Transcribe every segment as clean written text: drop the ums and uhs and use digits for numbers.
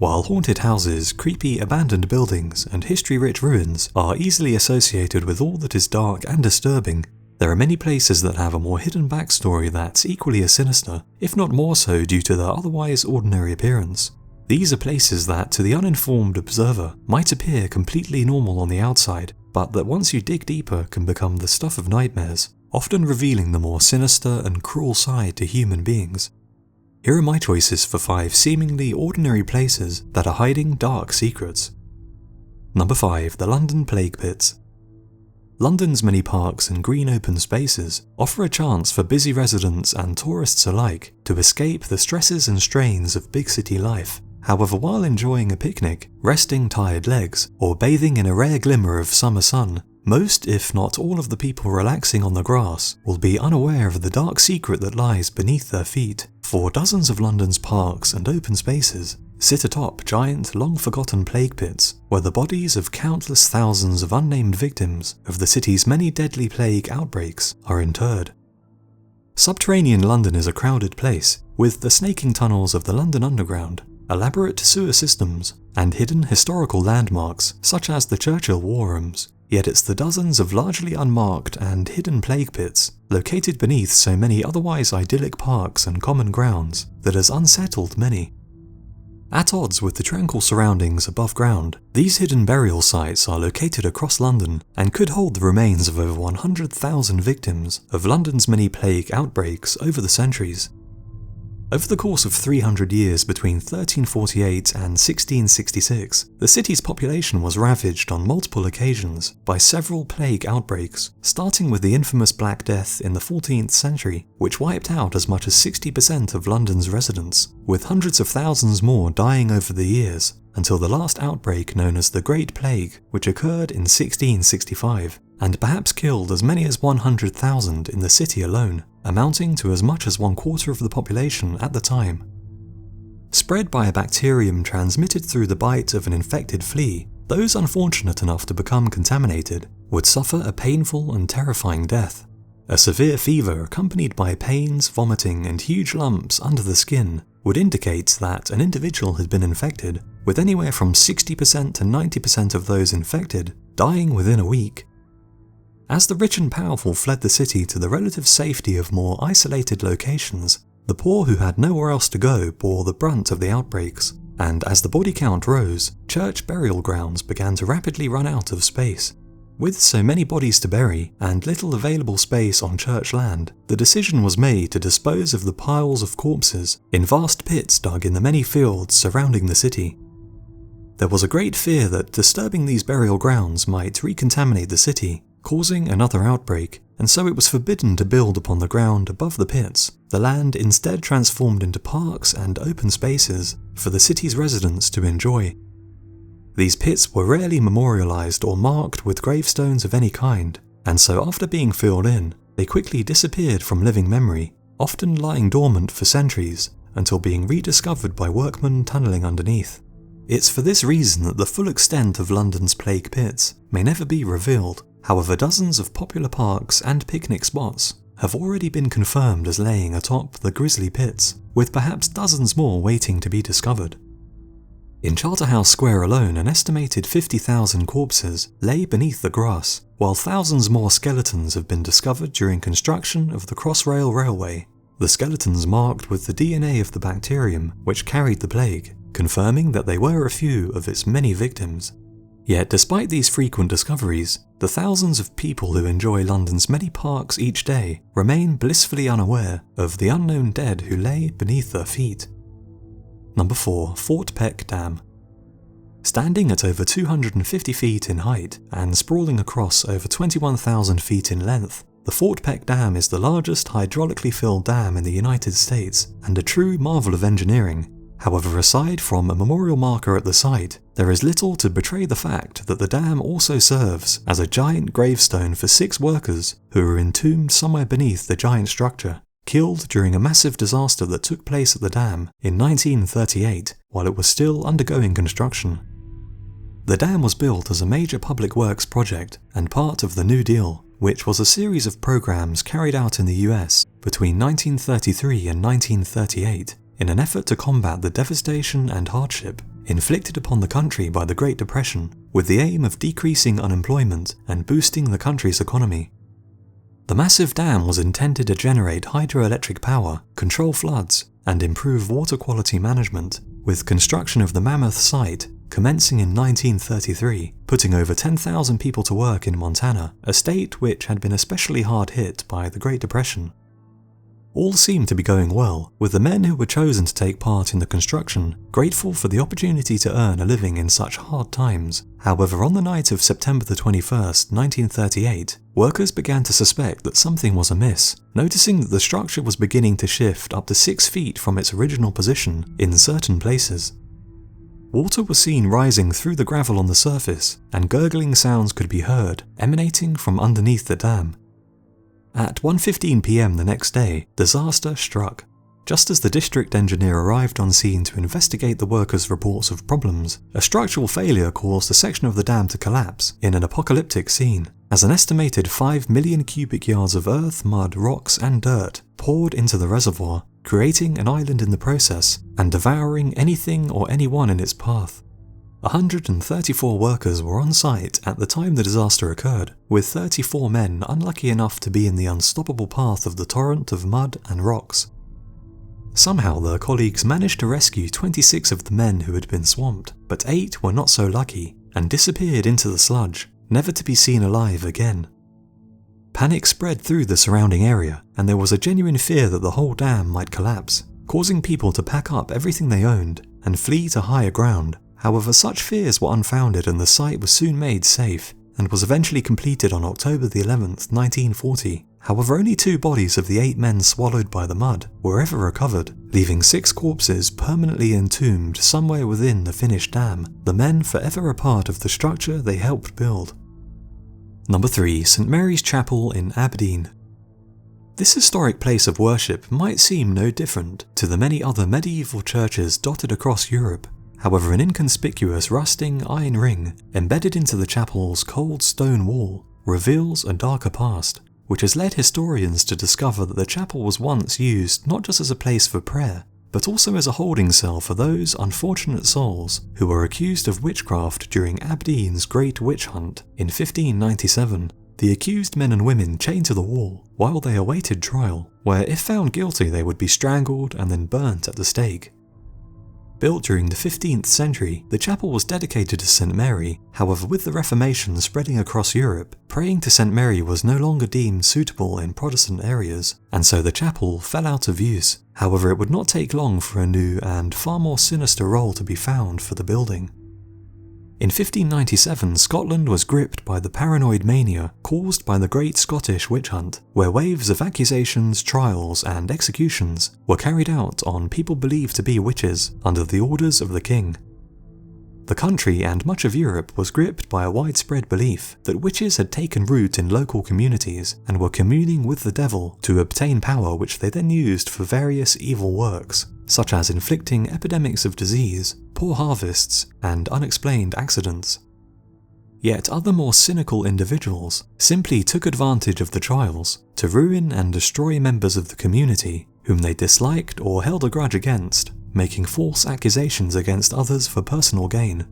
While haunted houses, creepy abandoned buildings, and history-rich ruins are easily associated with all that is dark and disturbing, there are many places that have a more hidden backstory that's equally as sinister, if not more so due to their otherwise ordinary appearance. These are places that, to the uninformed observer, might appear completely normal on the outside, but that once you dig deeper can become the stuff of nightmares, often revealing the more sinister and cruel side to human beings. Here are my choices for 5 seemingly ordinary places that are hiding dark secrets. Number 5. The London Plague Pits. London's many parks and green open spaces offer a chance for busy residents and tourists alike to escape the stresses and strains of big city life. However, while enjoying a picnic, resting tired legs, or bathing in a rare glimmer of summer sun, most, if not all of the people relaxing on the grass will be unaware of the dark secret that lies beneath their feet, for dozens of London's parks and open spaces sit atop giant, long-forgotten plague pits where the bodies of countless thousands of unnamed victims of the city's many deadly plague outbreaks are interred. Subterranean London is a crowded place, with the snaking tunnels of the London Underground, elaborate sewer systems, and hidden historical landmarks such as the Churchill War Rooms. Yet it's the dozens of largely unmarked and hidden plague pits, located beneath so many otherwise idyllic parks and common grounds, that has unsettled many. At odds with the tranquil surroundings above ground, these hidden burial sites are located across London and could hold the remains of over 100,000 victims of London's many plague outbreaks over the centuries. Over the course of 300 years between 1348 and 1666, the city's population was ravaged on multiple occasions by several plague outbreaks, starting with the infamous Black Death in the 14th century, which wiped out as much as 60% of London's residents, with hundreds of thousands more dying over the years, until the last outbreak known as the Great Plague, which occurred in 1665, and perhaps killed as many as 100,000 in the city alone, amounting to as much as 1/4 of the population at the time. Spread by a bacterium transmitted through the bite of an infected flea, those unfortunate enough to become contaminated would suffer a painful and terrifying death. A severe fever accompanied by pains, vomiting, and huge lumps under the skin would indicate that an individual had been infected, with anywhere from 60% to 90% of those infected dying within a week. As the rich and powerful fled the city to the relative safety of more isolated locations, the poor who had nowhere else to go bore the brunt of the outbreaks, and as the body count rose, church burial grounds began to rapidly run out of space. With so many bodies to bury and little available space on church land, the decision was made to dispose of the piles of corpses in vast pits dug in the many fields surrounding the city. There was a great fear that disturbing these burial grounds might recontaminate the city, causing another outbreak, and so it was forbidden to build upon the ground above the pits, the land instead transformed into parks and open spaces for the city's residents to enjoy. These pits were rarely memorialized or marked with gravestones of any kind, and so after being filled in, they quickly disappeared from living memory, often lying dormant for centuries until being rediscovered by workmen tunneling underneath. It's for this reason that the full extent of London's plague pits may never be revealed. However, dozens of popular parks and picnic spots have already been confirmed as laying atop the grisly pits, with perhaps dozens more waiting to be discovered. In Charterhouse Square alone, an estimated 50,000 corpses lay beneath the grass, while thousands more skeletons have been discovered during construction of the Crossrail Railway, the skeletons marked with the DNA of the bacterium which carried the plague, confirming that they were a few of its many victims. Yet despite these frequent discoveries, the thousands of people who enjoy London's many parks each day remain blissfully unaware of the unknown dead who lay beneath their feet. Number 4. Fort Peck Dam. Standing at over 250 feet in height and sprawling across over 21,000 feet in length, the Fort Peck Dam is the largest hydraulically filled dam in the United States and a true marvel of engineering. However, aside from a memorial marker at the site, there is little to betray the fact that the dam also serves as a giant gravestone for 6 workers who are entombed somewhere beneath the giant structure, killed during a massive disaster that took place at the dam in 1938 while it was still undergoing construction. The dam was built as a major public works project and part of the New Deal, which was a series of programs carried out in the US between 1933 and 1938, in an effort to combat the devastation and hardship inflicted upon the country by the Great Depression, with the aim of decreasing unemployment and boosting the country's economy. The massive dam was intended to generate hydroelectric power, control floods, and improve water quality management, with construction of the mammoth site commencing in 1933, putting over 10,000 people to work in Montana, a state which had been especially hard hit by the Great Depression. All seemed to be going well, with the men who were chosen to take part in the construction grateful for the opportunity to earn a living in such hard times. However, on the night of September the 21st, 1938, workers began to suspect that something was amiss, noticing that the structure was beginning to shift up to 6 feet from its original position in certain places. Water was seen rising through the gravel on the surface, and gurgling sounds could be heard emanating from underneath the dam. At 1:15 p.m. the next day, disaster struck. Just as the district engineer arrived on scene to investigate the workers' reports of problems, a structural failure caused a section of the dam to collapse in an apocalyptic scene, as an estimated 5 million cubic yards of earth, mud, rocks, and dirt poured into the reservoir, creating an island in the process and devouring anything or anyone in its path. 134 workers were on site at the time the disaster occurred, with 34 men unlucky enough to be in the unstoppable path of the torrent of mud and rocks. Somehow their colleagues managed to rescue 26 of the men who had been swamped, but 8 were not so lucky and disappeared into the sludge, never to be seen alive again. Panic spread through the surrounding area, and there was a genuine fear that the whole dam might collapse, causing people to pack up everything they owned and flee to higher ground. However, such fears were unfounded, and the site was soon made safe and was eventually completed on October the 11th, 1940. However, only 2 bodies of the 8 men swallowed by the mud were ever recovered, leaving 6 corpses permanently entombed somewhere within the finished dam, the men forever a part of the structure they helped build. Number 3. St. Mary's Chapel in Aberdeen. This historic place of worship might seem no different to the many other medieval churches dotted across Europe. However, an inconspicuous rusting iron ring embedded into the chapel's cold stone wall reveals a darker past, which has led historians to discover that the chapel was once used not just as a place for prayer, but also as a holding cell for those unfortunate souls who were accused of witchcraft during Aberdeen's Great Witch Hunt in 1597. The accused men and women chained to the wall while they awaited trial, where if found guilty they would be strangled and then burnt at the stake. Built during the 15th century, the chapel was dedicated to St. Mary. However, with the Reformation spreading across Europe, praying to St. Mary was no longer deemed suitable in Protestant areas, and so the chapel fell out of use. However, it would not take long for a new and far more sinister role to be found for the building. In 1597, Scotland was gripped by the paranoid mania caused by the Great Scottish Witch Hunt, where waves of accusations, trials, and executions were carried out on people believed to be witches under the orders of the king. The country and much of Europe was gripped by a widespread belief that witches had taken root in local communities and were communing with the devil to obtain power, which they then used for various evil works, such as inflicting epidemics of disease, poor harvests, and unexplained accidents. Yet other more cynical individuals simply took advantage of the trials to ruin and destroy members of the community whom they disliked or held a grudge against, making false accusations against others for personal gain.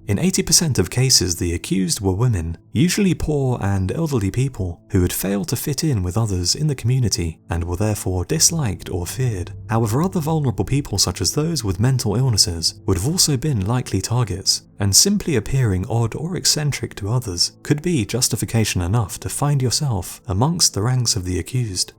In 80% of cases, the accused were women, usually poor and elderly people, who had failed to fit in with others in the community and were therefore disliked or feared. However, other vulnerable people such as those with mental illnesses would have also been likely targets, and simply appearing odd or eccentric to others could be justification enough to find yourself amongst the ranks of the accused.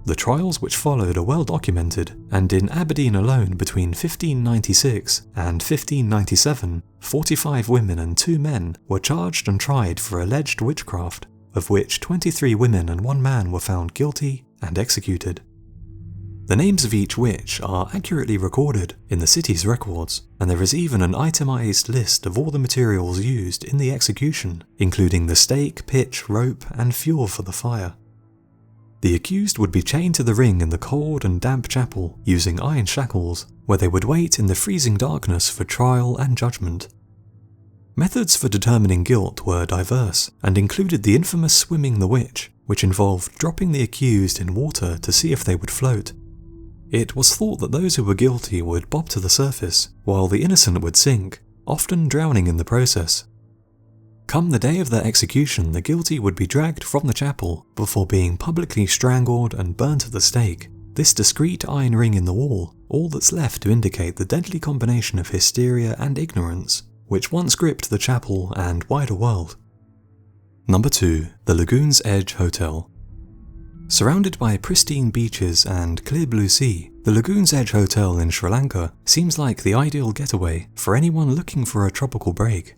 The trials which followed are well documented, and in Aberdeen alone between 1596 and 1597, 45 women and 2 men were charged and tried for alleged witchcraft, of which 23 women and 1 man were found guilty and executed. The names of each witch are accurately recorded in the city's records, and there is even an itemized list of all the materials used in the execution, including the stake, pitch, rope, and fuel for the fire. The accused would be chained to the ring in the cold and damp chapel using iron shackles, where they would wait in the freezing darkness for trial and judgment. Methods for determining guilt were diverse, and included the infamous swimming the witch, which involved dropping the accused in water to see if they would float. It was thought that those who were guilty would bob to the surface, while the innocent would sink, often drowning in the process. Come the day of their execution, the guilty would be dragged from the chapel before being publicly strangled and burnt at the stake. This discreet iron ring in the wall, all that's left to indicate the deadly combination of hysteria and ignorance, which once gripped the chapel and wider world. Number 2. The Lagoons Edge Hotel. Surrounded by pristine beaches and clear blue sea, the Lagoons Edge Hotel in Sri Lanka seems like the ideal getaway for anyone looking for a tropical break.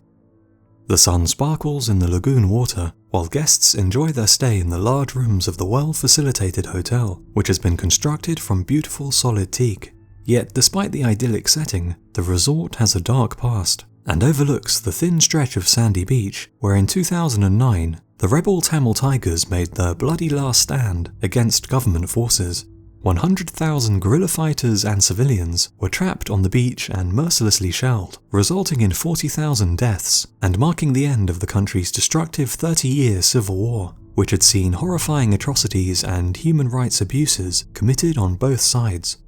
The sun sparkles in the lagoon water, while guests enjoy their stay in the large rooms of the well-facilitated hotel, which has been constructed from beautiful solid teak. Yet despite the idyllic setting, the resort has a dark past, and overlooks the thin stretch of sandy beach where in 2009, the rebel Tamil Tigers made their bloody last stand against government forces. 100,000 guerrilla fighters and civilians were trapped on the beach and mercilessly shelled, resulting in 40,000 deaths and marking the end of the country's destructive 30-year civil war, which had seen horrifying atrocities and human rights abuses committed on both sides.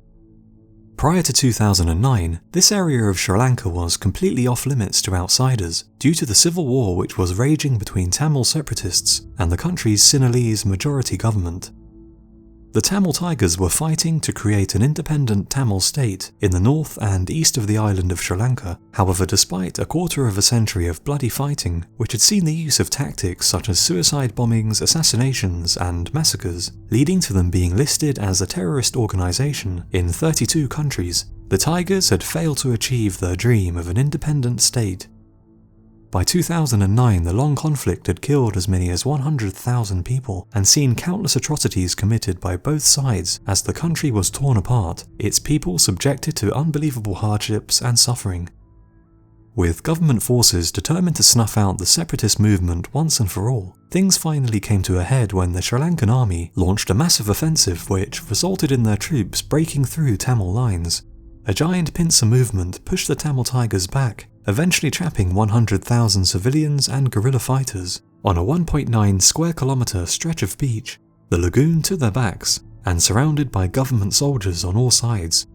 Prior to 2009, this area of Sri Lanka was completely off-limits to outsiders due to the civil war which was raging between Tamil separatists and the country's Sinhalese majority government. The Tamil Tigers were fighting to create an independent Tamil state in the north and east of the island of Sri Lanka. However, despite a quarter of a century of bloody fighting, which had seen the use of tactics such as suicide bombings, assassinations, and massacres, leading to them being listed as a terrorist organization in 32 countries, the Tigers had failed to achieve their dream of an independent state. By 2009, the long conflict had killed as many as 100,000 people and seen countless atrocities committed by both sides as the country was torn apart, its people subjected to unbelievable hardships and suffering. With government forces determined to snuff out the separatist movement once and for all, things finally came to a head when the Sri Lankan army launched a massive offensive which resulted in their troops breaking through Tamil lines. A giant pincer movement pushed the Tamil Tigers back, eventually trapping 100,000 civilians and guerrilla fighters on a 1.9 square kilometre stretch of beach, the lagoon to their backs, and surrounded by government soldiers on all sides.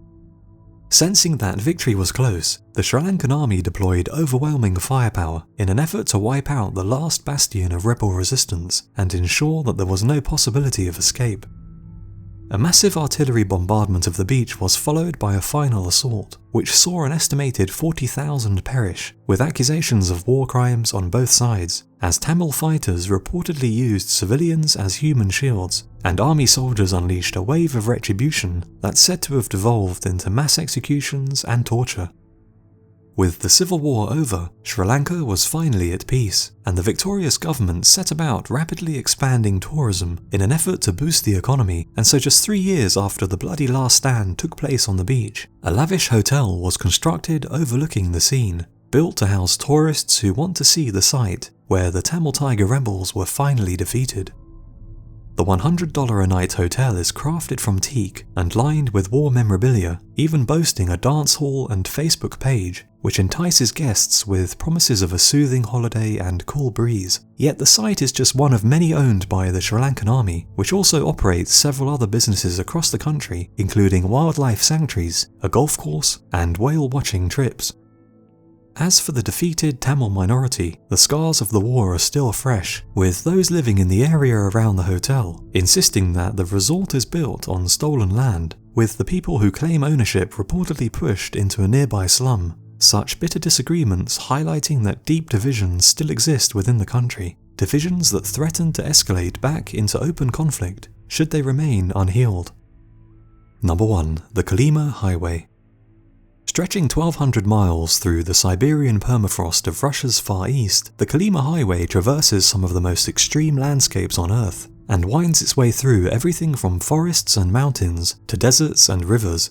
Sensing that victory was close, the Sri Lankan army deployed overwhelming firepower in an effort to wipe out the last bastion of rebel resistance and ensure that there was no possibility of escape. A massive artillery bombardment of the beach was followed by a final assault, which saw an estimated 40,000 perish, with accusations of war crimes on both sides, as Tamil fighters reportedly used civilians as human shields, and army soldiers unleashed a wave of retribution that's said to have devolved into mass executions and torture. With the civil war over, Sri Lanka was finally at peace, and the victorious government set about rapidly expanding tourism in an effort to boost the economy, and so just 3 years after the bloody last stand took place on the beach, a lavish hotel was constructed overlooking the scene, built to house tourists who want to see the site where the Tamil Tiger rebels were finally defeated. The $100 a night hotel is crafted from teak and lined with war memorabilia, even boasting a dance hall and Facebook page, which entices guests with promises of a soothing holiday and cool breeze. Yet the site is just one of many owned by the Sri Lankan army, which also operates several other businesses across the country, including wildlife sanctuaries, a golf course, and whale watching trips. As for the defeated Tamil minority, the scars of the war are still fresh, with those living in the area around the hotel insisting that the resort is built on stolen land, with the people who claim ownership reportedly pushed into a nearby slum. Such bitter disagreements highlighting that deep divisions still exist within the country, divisions that threaten to escalate back into open conflict should they remain unhealed. Number 1. The Kolyma Highway. Stretching 1,200 miles through the Siberian permafrost of Russia's far east, the Kolyma Highway traverses some of the most extreme landscapes on Earth, and winds its way through everything from forests and mountains to deserts and rivers.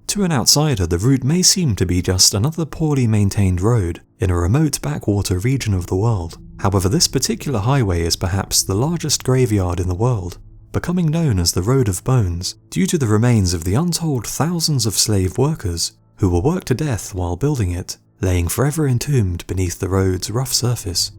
To an outsider, the route may seem to be just another poorly maintained road in a remote backwater region of the world. However, this particular highway is perhaps the largest graveyard in the world, becoming known as the Road of Bones due to the remains of the untold thousands of slave workers who were worked to death while building it, laying forever entombed beneath the road's rough surface.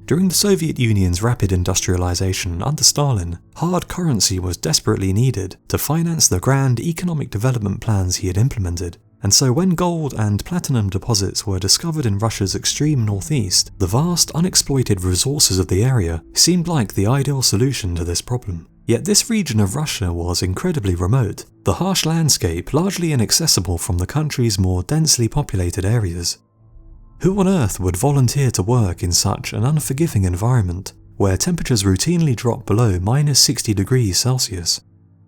During the Soviet Union's rapid industrialization under Stalin, hard currency was desperately needed to finance the grand economic development plans he had implemented. And so when gold and platinum deposits were discovered in Russia's extreme northeast, the vast unexploited resources of the area seemed like the ideal solution to this problem. Yet this region of Russia was incredibly remote, the harsh landscape largely inaccessible from the country's more densely populated areas. Who on earth would volunteer to work in such an unforgiving environment, where temperatures routinely drop below -60°C?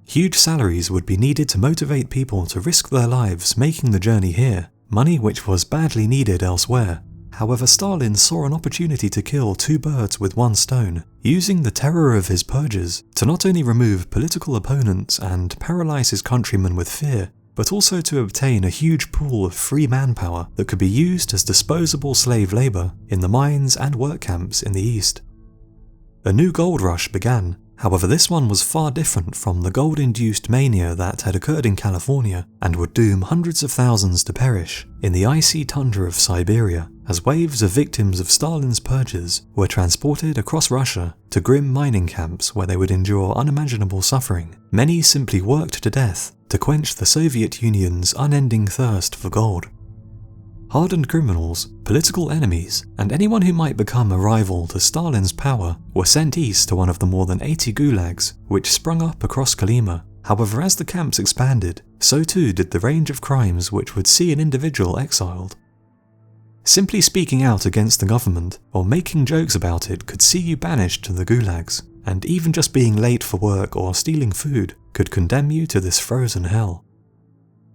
Huge salaries would be needed to motivate people to risk their lives making the journey here, money which was badly needed elsewhere. However, Stalin saw an opportunity to kill two birds with one stone, using the terror of his purges to not only remove political opponents and paralyze his countrymen with fear, but also to obtain a huge pool of free manpower that could be used as disposable slave labor in the mines and work camps in the east. A new gold rush began. However, this one was far different from the gold-induced mania that had occurred in California and would doom hundreds of thousands to perish in the icy tundra of Siberia, as waves of victims of Stalin's purges were transported across Russia to grim mining camps where they would endure unimaginable suffering. Many simply worked to death to quench the Soviet Union's unending thirst for gold. Hardened criminals, political enemies, and anyone who might become a rival to Stalin's power were sent east to one of the more than 80 gulags which sprung up across Kolyma. However, as the camps expanded, so too did the range of crimes which would see an individual exiled. Simply speaking out against the government or making jokes about it could see you banished to the gulags, and even just being late for work or stealing food could condemn you to this frozen hell.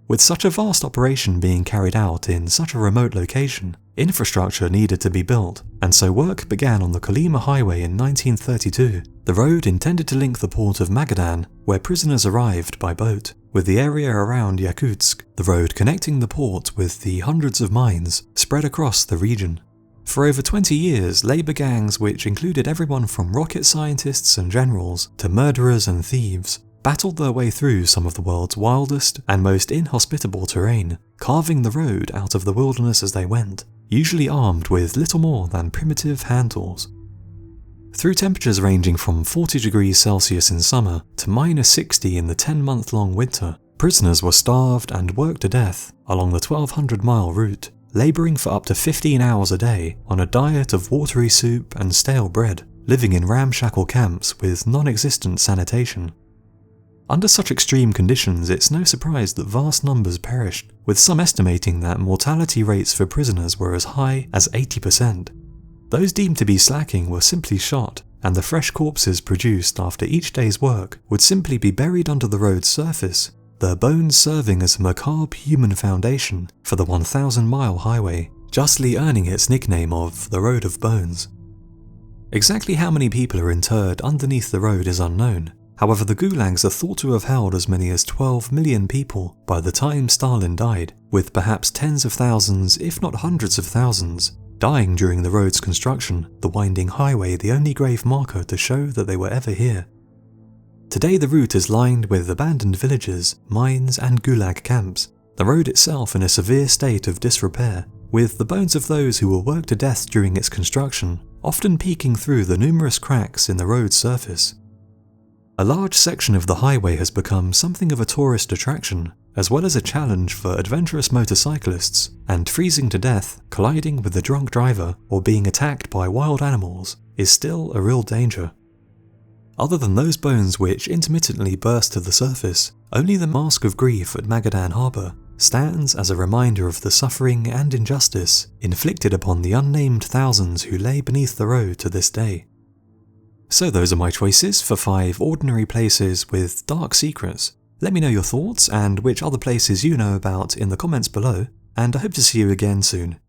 With such a vast operation being carried out in such a remote location, infrastructure needed to be built, and so work began on the Kolyma Highway in 1932, the road intended to link the port of Magadan, where prisoners arrived by boat, with the area around Yakutsk, the road connecting the port with the hundreds of mines spread across the region. For over 20 years, labor gangs which included everyone from rocket scientists and generals to murderers and thieves battled their way through some of the world's wildest and most inhospitable terrain, carving the road out of the wilderness as they went, usually armed with little more than primitive hand tools. Through temperatures ranging from 40°C in summer to -60 in the 10-month-long winter, prisoners were starved and worked to death along the 1,200-mile route, labouring for up to 15 hours a day on a diet of watery soup and stale bread, living in ramshackle camps with non-existent sanitation. Under such extreme conditions, it's no surprise that vast numbers perished, with some estimating that mortality rates for prisoners were as high as 80%. Those deemed to be slacking were simply shot, and the fresh corpses produced after each day's work would simply be buried under the road's surface, their bones serving as a macabre human foundation for the 1,000-mile highway, justly earning its nickname of the Road of Bones. Exactly how many people are interred underneath the road is unknown. However, the gulags are thought to have held as many as 12 million people by the time Stalin died, with perhaps tens of thousands, if not hundreds of thousands, dying during the road's construction, the winding highway the only grave marker to show that they were ever here. Today the route is lined with abandoned villages, mines and gulag camps, the road itself in a severe state of disrepair, with the bones of those who were worked to death during its construction often peeking through the numerous cracks in the road's surface. A large section of the highway has become something of a tourist attraction, as well as a challenge for adventurous motorcyclists, and freezing to death, colliding with a drunk driver, or being attacked by wild animals is still a real danger. Other than those bones which intermittently burst to the surface, only the mask of grief at Magadan Harbour stands as a reminder of the suffering and injustice inflicted upon the unnamed thousands who lay beneath the road to this day. So those are my choices for 5 ordinary places with dark secrets. Let me know your thoughts and which other places you know about in the comments below, and I hope to see you again soon.